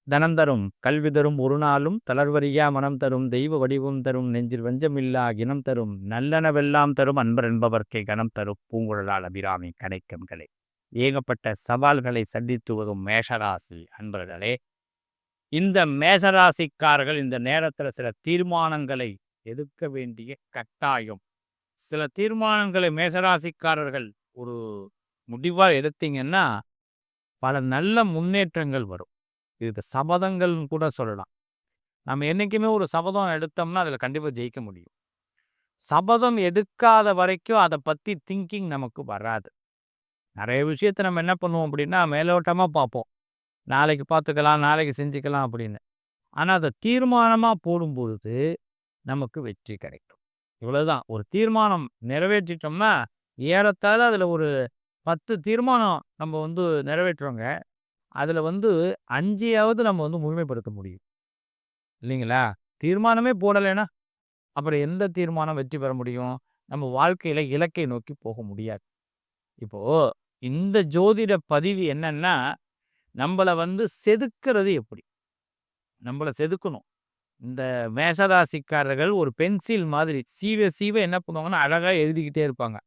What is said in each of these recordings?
தனம் தரும் கல்வி தரும் ஒரு நாளும் தளர்வறியா மனம் தரும் தெய்வ வடிவம் தரும் நெஞ்சில் வஞ்சமில்லா இனம் தரும் நல்லனவெல்லாம் தரும் அன்பர் என்பவர்க்கே கனம் தரும் பூங்குழலால் அபிராமி கணைக்கண்களே. ஏகப்பட்ட சவால்களை சந்தித்து வரும் மேஷராசி அன்பர்களே, இந்த மேஷராசிக்காரர்கள் இந்த நேரத்தில் சில தீர்மானங்களை எடுக்க வேண்டிய கட்டாயம். சில தீர்மானங்களை மேஷராசிக்காரர்கள் ஒரு முடிவாக எடுத்தீங்கன்னா பல நல்ல முன்னேற்றங்கள் வரும். இதுக்கு சபதங்கள்னு கூட சொல்லலாம். நம்ம என்றைக்குமே ஒரு சபதம் எடுத்தோம்னா அதில் கண்டிப்பாக ஜெயிக்க முடியும். சபதம் எடுக்காத வரைக்கும் அதை பற்றி திங்கிங் நமக்கு வராது. நிறைய விஷயத்தை நம்ம என்ன பண்ணுவோம் அப்படின்னா மேலோட்டமாக பார்ப்போம். நாளைக்கு பார்த்துக்கலாம், நாளைக்கு செஞ்சுக்கலாம் அப்படின்னு. ஆனால் அதை தீர்மானமாக போடும்பொழுது நமக்கு வெற்றி கிடைக்கும். இவ்வளோதான். ஒரு தீர்மானம் நிறைவேற்றிட்டோம்னா ஏறத்தாழ அதில் ஒரு 10 தீர்மானம் நம்ம நிறைவேற்றுறோங்க. அதில் 5யாவது நம்ம முழுமைப்படுத்த முடியும் இல்லைங்களா? தீர்மானமே போடலைன்னா அப்புறம் எந்த தீர்மானம் வெற்றி பெற முடியும்? நம்ம வாழ்க்கையில் இலக்கை நோக்கி போக முடியாது. இப்போது இந்த ஜோதிட பதிவு என்னன்னா, நம்மளை செதுக்கிறது எப்படி? நம்மளை செதுக்கணும். இந்த மேஷராசிக்காரர்கள் ஒரு பென்சில் மாதிரி சீவ சீவ என்ன பண்ணுவாங்கன்னா அழகாக எழுதிக்கிட்டே இருப்பாங்க.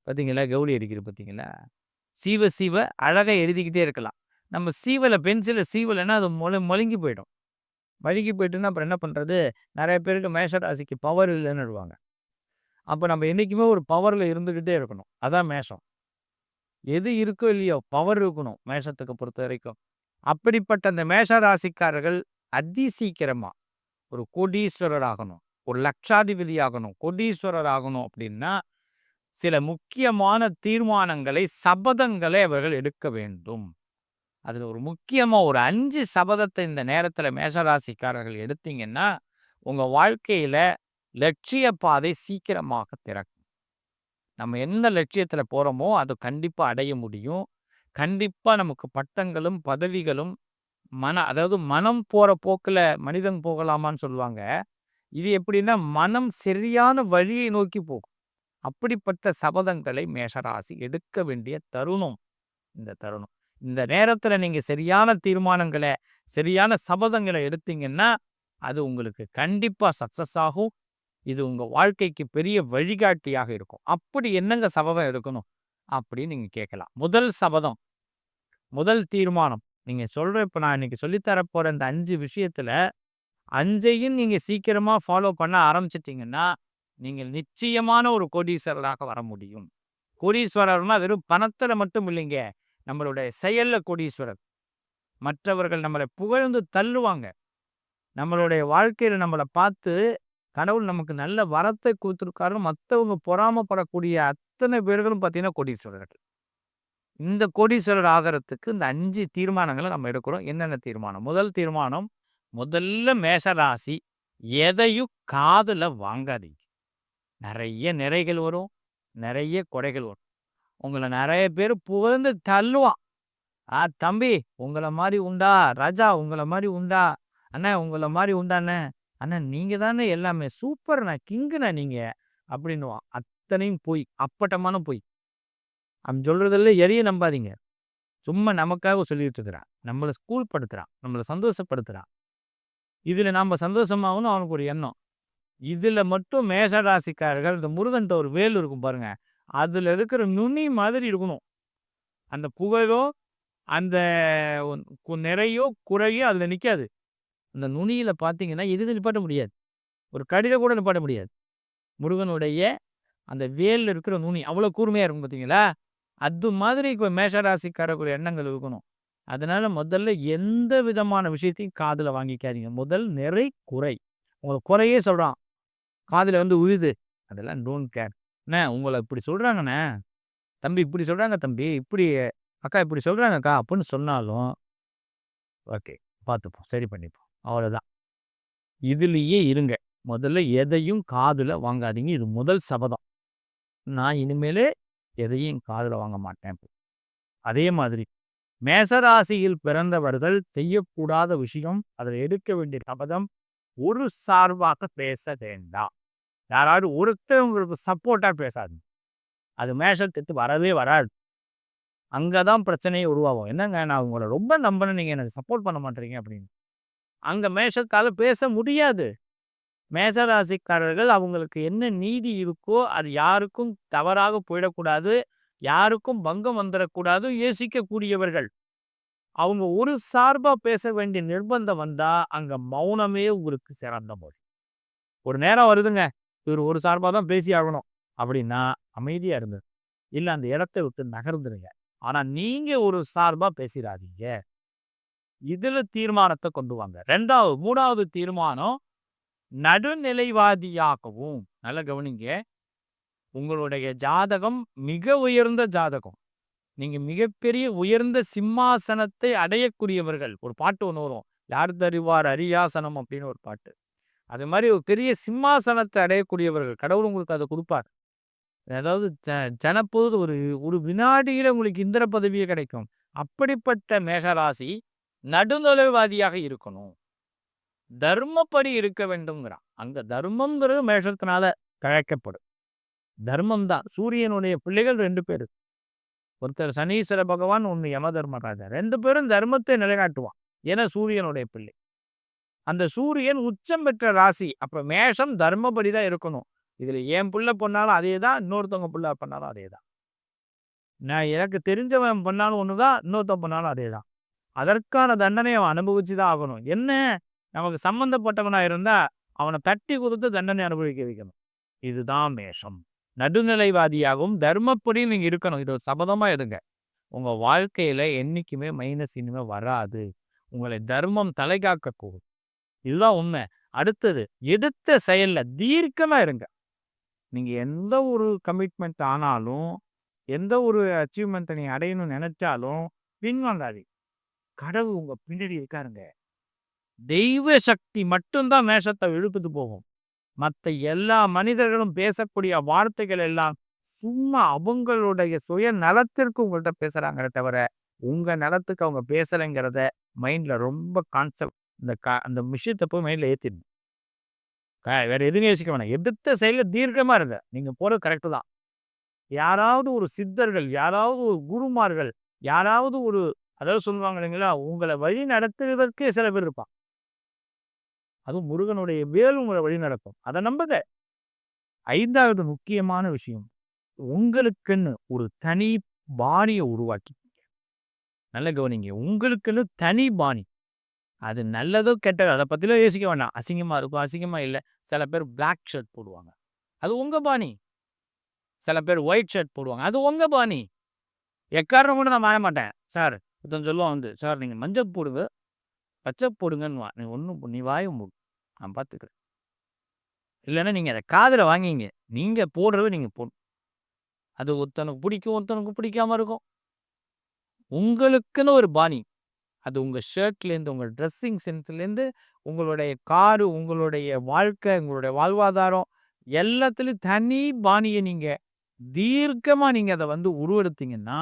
பார்த்தீங்களா? கவுளி அடிக்கிறது பார்த்தீங்களா? சீவ சீவ அழகாக எழுதிக்கிட்டே இருக்கலாம். நம்ம பென்சிலை சீவலைன்னா அது மழுங்கி போயிடும். மழுங்கி போயிட்டுன்னா அப்புறம் என்ன பண்ணுறது? நிறைய பேருக்கு மேஷராசிக்கு பவர் இல்லைன்னுடுவாங்க. அப்போ நம்ம என்றைக்குமே ஒரு பவரில் இருந்துக்கிட்டே இருக்கணும். அதான் மேஷம். எது இருக்கோ இல்லையோ பவர் இருக்கணும் மேஷத்துக்கு பொறுத்த வரைக்கும். அப்படிப்பட்ட அந்த மேஷராசிக்காரர்கள் சீக்கிரமாக ஒரு கோடீஸ்வரர் ஆகணும், ஒரு லட்சாதிபதி ஆகணும், கோடீஸ்வரர் ஆகணும் அப்படின்னா சில முக்கியமான தீர்மானங்களை, சபதங்களை அவர்கள் எடுக்க வேண்டும். அதில் ஒரு முக்கியமாக ஒரு 5 சபதத்தை இந்த நேரத்தில் மேஷராசிக்காரர்கள் எடுத்தீங்கன்னா உங்கள் வாழ்க்கையில் லட்சிய பாதை சீக்கிரமாக திறக்கும். நம்ம எந்த லட்சியத்தில் போகிறோமோ அது கண்டிப்பாக அடைய முடியும். கண்டிப்பாக நமக்கு பட்டங்களும் பதவிகளும் அதாவது மனம் போகிற போக்கில் மனிதன் போகலாமான்னு சொல்லுவாங்க. இது எப்படின்னா மனம் சரியான வழியை நோக்கி போகும். அப்படிப்பட்ட சபதங்களை மேஷராசி எடுக்க வேண்டிய தருணம் இந்த தருணம். இந்த நேரத்தில் நீங்கள் சரியான தீர்மானங்களை சரியான சபதங்களை எடுத்தீங்கன்னா அது உங்களுக்கு கண்டிப்பாக சக்ஸஸ் ஆகும். இது உங்கள் வாழ்க்கைக்கு பெரிய வழிகாட்டியாக இருக்கும். அப்படி என்னங்க சபதம் எடுக்கணும் அப்படின்னு நீங்கள் கேட்கலாம். முதல் சபதம், முதல் தீர்மானம் நீங்கள் சொல்கிற இப்போ நான் இன்னைக்கு சொல்லித்தரப்போகிற இந்த 5 விஷயத்தில் 5ஐயும் நீங்கள் சீக்கிரமாக ஃபாலோ பண்ண ஆரம்பிச்சிட்டிங்கன்னா நீங்கள் நிச்சயமான ஒரு கோடீஸ்வரராக வர முடியும். கோடீஸ்வரர்னா வெறும் பணத்தில் மட்டும் இல்லைங்க, நம்மளுடைய செயலில் கோடீஸ்வரர். மற்றவர்கள் நம்மளை புகழ்ந்து தள்ளுவாங்க. நம்மளுடைய வாழ்க்கையில் நம்மளை பார்த்து கடவுள் நமக்கு நல்ல வரத்தை கொடுத்துருக்காரு மற்றவங்க பொறாமப்படக்கூடிய அத்தனை பேர்களும் பார்த்தீங்கன்னா கோடீஸ்வரர்கள். இந்த கோடீஸ்வரர் ஆகிறதுக்கு இந்த 5 தீர்மானங்களை நம்ம எடுக்கிறோம். என்னென்ன தீர்மானம்? முதல் தீர்மானம், முதல்ல மேஷராசி எதையும் காதில் வாங்காதீங்க. நிறைய நிறைகள் வரும், நிறைய குறைகள் வரும். உங்களை நிறைய பேர் புகழ்ந்து தள்ளுவான். தம்பி உங்களை மாதிரி உண்டா? ராஜா உங்களை மாதிரி உண்டா? அண்ணா உங்களை மாதிரி உண்டாண்ணே? அண்ணா நீங்கள் தானே எல்லாமே சூப்பர்ண்ணா, கிங்குண்ணா நீங்கள் அப்படின்னுவான். அத்தனையும் பொய், அப்பட்டமான பொய். அவன் சொல்கிறதில்ல எதைய நம்பாதீங்க. சும்மா நமக்காக சொல்லிட்டு இருக்கிறான். நம்மளை ஸ்கூல் படுத்துகிறான், நம்மளை சந்தோஷப்படுத்துகிறான். இதில் நாம் சந்தோஷமாகணும் அவனுக்கு ஒரு எண்ணம். இதில் மட்டும் மேஷராசிக்காரர்கள் இந்த முருகன்ட்ட ஒரு வேல் இருக்கும் பாருங்க, அதில் இருக்கிற நுனி மாதிரி இருக்கணும். அந்த புகழோ அந்த நிறையோ குறையோ அதில் நிற்காது. அந்த நுனியில் பார்த்தீங்கன்னா எது நிப்பாட்ட முடியாது. ஒரு கடிதம் கூட நிப்பாட்ட முடியாது. முருகனுடைய அந்த வேலில் இருக்கிற நுனி அவ்வளோ கூர்மையாக இருக்கும் பார்த்தீங்களா? அது மாதிரி மேஷராசிக்காரர்களுடைய எண்ணங்கள் இருக்கணும். அதனால் முதல்ல எந்த விதமான விஷயத்தையும் காதில் வாங்கிக்காதீங்க. முதல் நிறை குறை, உங்களுக்கு குறையே சொல்கிறான், காதில் உழுது, அதெல்லாம் டோன்ட் கேர். அண்ணே உங்களை இப்படி சொல்கிறாங்கண்ணே, தம்பி இப்படி சொல்கிறாங்க, தம்பி இப்படி, அக்கா இப்படி சொல்கிறாங்கக்கா அப்படின்னு சொன்னாலும் ஓகே பார்த்துப்போம், சரி பண்ணிப்போம், அவ்வளோதான். இதுலேயே இருங்க. முதல்ல எதையும் காதில் வாங்காதீங்க. இது முதல் சபதம். நான் இனிமேலே எதையும் காதில் வாங்க மாட்டேன். அதே மாதிரி மேசராசியில் பிறந்தவர்கள் செய்யக்கூடாத விஷயம், அதில் எடுக்க வேண்டிய சபதம், ஒரு சார்பாக பேச வேண்டாம். யாராவது ஒருத்தர் உங்களுக்கு சப்போர்ட்டாக பேசாது. அது மேஷத்துக்கு வரவே வராது. அங்க தான் பிரச்சனையே உருவாகும். "என்னங்க நான் உங்கள ரொம்ப நம்புனேன். நீங்க எனக்கு சப்போர்ட் பண்ண மாட்றீங்க" அப்படின்னு. அங்க மேஷத்தால பேச முடியாது. மேஷ ராசிக்காரர்கள் அவங்களுக்கு என்ன நீதி இருக்கோ, அது யாருக்கும் தவறாக போயிடக்கூடாது. யாருக்கும் பங்கம் வந்துறக்கூடாது. யோசிக்கக்கூடியவர்கள். அவங்க ஒரு சார்பா பேச வேண்டிய நிர்பந்தம் வந்தா, அங்க மௌனமே உங்களுக்கு சிறந்த மொழி. ஒரு நேரம் வருதுங்க. இவரு ஒரு சார்பா தான் பேசி ஆகணும். அப்படின்னா அமைதியா இருங்க. இல்ல அந்த இடத்த விட்டு நகர்ந்துருங்க. ஆனா நீங்க ஒரு சார்பா பேசிறாதீங்க. இதுல தீர்மானத்த கொண்டு வாங்க. 3வது தீர்மானம் நடுநிலைவாதியாகவும் நல்லா கவனிங்க. உங்களுடைய ஜாதகம் மிக உயர்ந்த ஜாதகம். நீங்க மிகப்பெரிய உயர்ந்த சிம்மாசனத்தை அடையக்கூடியவர்கள். ஒரு பாட்டு ஒண்ணு வரும். "யார் தருவார் அரியாசனம்" அப்படின்னு ஒரு பாட்டு. அது மாரி ஒரு பெரிய சிம்மாசனத்தை அடையக்கூடியவர்கள். கடவுள் உங்களுக்கு அத குடுப்பார். அதாவது ஜனப்பொழுது ஒரு ஒரு வினாடியில உங்களுக்கு இந்திர பதவியே கிடைக்கும். அப்படிப்பட்ட மேஷராசி நடுநிலைவாதியாக இருக்கணும். தர்மப்படி இருக்க வேண்டும்ங்கிறான். அங்க தர்மம்ங்கிறது மேஷத்தினால தழைக்கப்படும். தர்மம் தான். சூரியனுடைய பிள்ளைகள் 2 பேரு. ஒருத்தர் சனீஸ்வர பகவான், ஒண்ணு யம தர்மராஜா. 2 பேரும் தர்மத்தை நிலைநாட்டுவான். ஏன்னா சூரியனுடைய பிள்ளை. அந்த சூரியன் உச்சம் பெற்ற ராசி. அப்ப மேஷம் தர்மப்படி தான் இருக்கணும். இதுல என் புள்ள பண்ணாலும் அதே தான். இன்னொருத்தவங்க புள்ள பண்ணாலும் அதே தான். நான் எனக்கு தெரிஞ்சவன் பண்ணாலும் ஒண்ணு தான். இன்னொருத்தன் பண்ணாலும் அதே தான். அதற்கான தண்டனைய அவன் அனுபவிச்சு தான் ஆகணும். என்ன நமக்கு சம்பந்தப்பட்டவனா இருந்தா, அவன தட்டி குடுத்து தண்டனை அனுபவிக்க வைக்கணும். இதுதான் மேஷம். நடுநிலைவாதியாகவும் தர்மப்படி நீங்க இருக்கணும். இது ஒரு சபதமா எடுங்க. உங்க வாழ்க்கையில என்னைக்குமே மைனஸ் இனிமே வராது. உங்களை தர்மம் தலைகாக்க கூடும். இதுதான் உண்மை. அடுத்தது எடுத்த செயல்ல தீர்க்கமா இருங்க. நீங்க எந்த ஒரு கமிட்மெண்ட் ஆனாலும், எந்த ஒரு அச்சீவ்மென்ட்ட நீங்க அடையணும்னு நெனச்சாலும் பின்வாங்காதீங்க. கடவுள் உங்க பின்னாடி இருக்காருங்க. தெய்வ சக்தி மட்டும் தான் மேஷத்த இழுத்துட்டு போகும். மத்த எல்லா மனிதர்களும் பேசக்கூடிய வார்த்தைகள் எல்லாம் சும்மா அவங்களுடைய சுய நலத்திற்கு உங்கள்ட்ட பேசுறாங்களே தவிர, உங்க நலத்துக்கு அவங்க பேசலைங்கிறத மைண்ட்ல ரொம்ப கான்செப்ட் அந்த விஷயத்த போய் மைண்ட்ல ஏத்திடணும். வேற எதுவும் யோசிக்க வேணாம். எடுத்த செயல்ல தீர்க்கமா இருங்க. நீங்க போறது கரெக்ட் தான். யாராவது ஒரு சித்தர்கள், யாராவது ஒரு குருமார்கள், யாராவது ஒரு அதாவது சொல்லுவாங்க இல்லைங்களா, உங்கள வழி நடத்துவதற்கே சில பேர் இருப்பான். அதுவும் முருகனுடைய வேல் உங்கள வழி நடத்தும். அத நம்புங்க. 5வது முக்கியமான விஷயம். உங்களுக்குன்னு ஒரு தனி பாணிய உருவாக்கி நல்லா கவனிங்க. உங்களுக்குன்னு தனி பாணி. அது நல்லதோ, கெட்டதோ அத பத்திலாம் யோசிக்க வேண்டாம். அசிங்கமா இருக்கும், அசிங்கமா இல்ல. சில பேர் பிளாக் ஷர்ட் போடுவாங்க. அது உங்க பாணி. சில பேர் ஒயிட் ஷர்ட் போடுவாங்க. அது உங்க பாணி. எக்காரணம் கொண்டும் நான் மாற மாட்டேன். சார் ஒருத்தன் சொல்லுவான் வந்து, "சார் நீங்க மஞ்சள் போடுங்க, பச்சை போடுங்கன்னுவான்." நீ வாய மூடு. நான் பார்த்துக்கிறேன். இல்லன்னா நீங்க அத காதுல வாங்கிங்க. நீங்க போடுறது நீங்க போடணும். அது ஒருத்தனுக்கு பிடிக்கும், ஒருத்தனுக்கு பிடிக்காம இருக்கும். உங்களுக்குன்னு ஒரு பாணி. அது உங்க ஷர்ட்லேருந்து, உங்க ட்ரெஸ்ஸிங் சென்ஸ்லேருந்து, உங்களுடைய காரு, உங்களுடைய வாழ்க்கை, உங்களுடைய வாழ்வாதாரம் எல்லாத்துலயும் தனி பாணிய நீங்க தீர்க்கமா நீங்க அத வந்து உருவெடுத்தீங்கன்னா,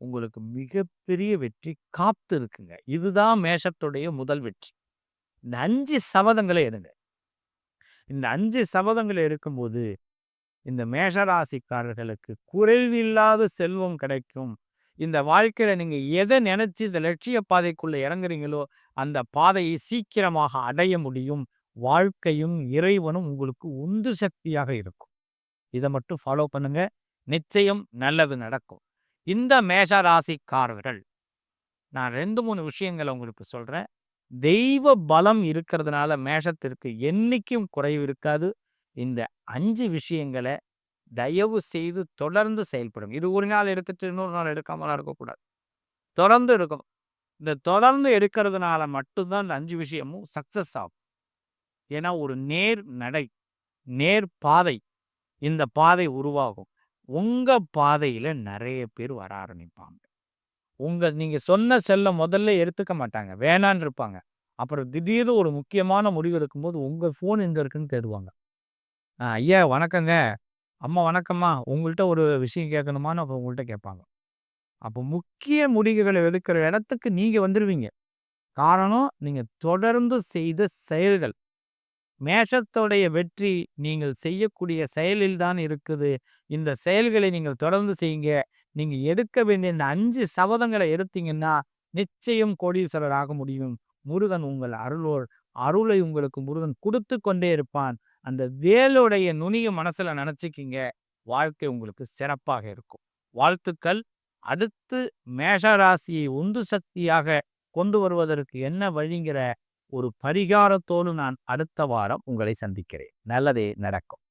உங்களுக்கு மிகப்பெரிய வெற்றி காத்து இருக்குங்க. இதுதான் மேஷத்துடைய முதல் வெற்றி. இந்த 5 சபதங்கள எடுங்க. இந்த 5 சபதங்கள எடுக்கும்போது, இந்த மேஷராசிக்காரர்களுக்கு குறைவில்லாத செல்வம் கிடைக்கும். இந்த வாழ்க்கையில நீங்க எத நெனச்சு இந்த லட்சிய பாதைக்குள்ள இறங்குறீங்களோ, அந்த பாதையை சீக்கிரமாக அடைய முடியும். வாழ்க்கையும், இறைவனும் உங்களுக்கு உந்து சக்தியாக இருக்கும். இத மட்டும் ஃபாலோ பண்ணுங்க. நிச்சயம் நல்லது நடக்கும். இந்த மேஷ ராசிக்காரர்கள் நான் 2, 3 விஷயங்கள உங்களுக்கு சொல்றேன். தெய்வ பலம் இருக்கிறதுனால மேஷத்திற்கு என்னைக்கும் குறைவு இருக்காது. இந்த 5 விஷயங்கள தயவு செய்து தொடர்ந்து செயல்படும். இது ஒரு நாள் எடுத்துட்டு இன்னொரு நாள் எடுக்காமலாம் இருக்கக்கூடாது. தொடர்ந்து இருக்கணும். இந்த தொடர்ந்து எடுக்கிறதுனால மட்டும் தான் இந்த 5 விஷயமும் சக்சஸ் ஆகும். ஏன்னா ஒரு நேர் நடை, நேர் பாதை. இந்த பாதை உருவாகும். உங்க பாதையில நெறைய பேர் வர ஆரம்பிப்பாங்க. நீங்க சொன்ன செல்ல முதல்ல எடுத்துக்க மாட்டாங்க. வேணான்னு இருப்பாங்க. அப்புறம் திடீர்னு ஒரு முக்கியமான முடிவு எடுக்கும்போது உங்க ஃபோன் எங்க இருக்குன்னு தேடுவாங்க. ஐயா வணக்கங்க. அம்மா வணக்கம்மா. உங்கள்ட்ட ஒரு விஷயம் கேட்கணுமான்னு அப்ப உங்கள்ட்ட கேட்பாங்க. அப்போ முக்கிய முடிவுகள எடுக்கிற இடத்துக்கு நீங்க வந்துருவீங்க. காரணம், நீங்க தொடர்ந்து செய்த செயல்கள். மேஷத்தோடைய வெற்றி நீங்கள் செய்யக்கூடிய செயலில் தான் இருக்குது. இந்த செயல்களை நீங்கள் தொடர்ந்து செய்யுங்க. நீங்க எடுக்க வேண்டிய இந்த 5 சபதங்கள எடுத்தீங்கன்னா, நிச்சயம் கோடீஸ்வரர் ஆக முடியும். முருகன் உங்கள் அருளை உங்களுக்கு முருகன் குடுத்துக் கொண்டே இருப்பான். அந்த வேலுடைய நுனிய மனசுல நெனச்சுக்கிங்க. வாழ்க்கை உங்களுக்கு சிறப்பாக இருக்கும். வாழ்த்துக்கள். அடுத்து மேஷ ராசியை உந்து சக்தியாக கொண்டு வருவதற்கு என்ன வழிங்கிற ஒரு பரிகாரத்தோடு நான் அடுத்த வாரம் உங்களை சந்திக்கிறேன். நல்லதே நடக்கும்.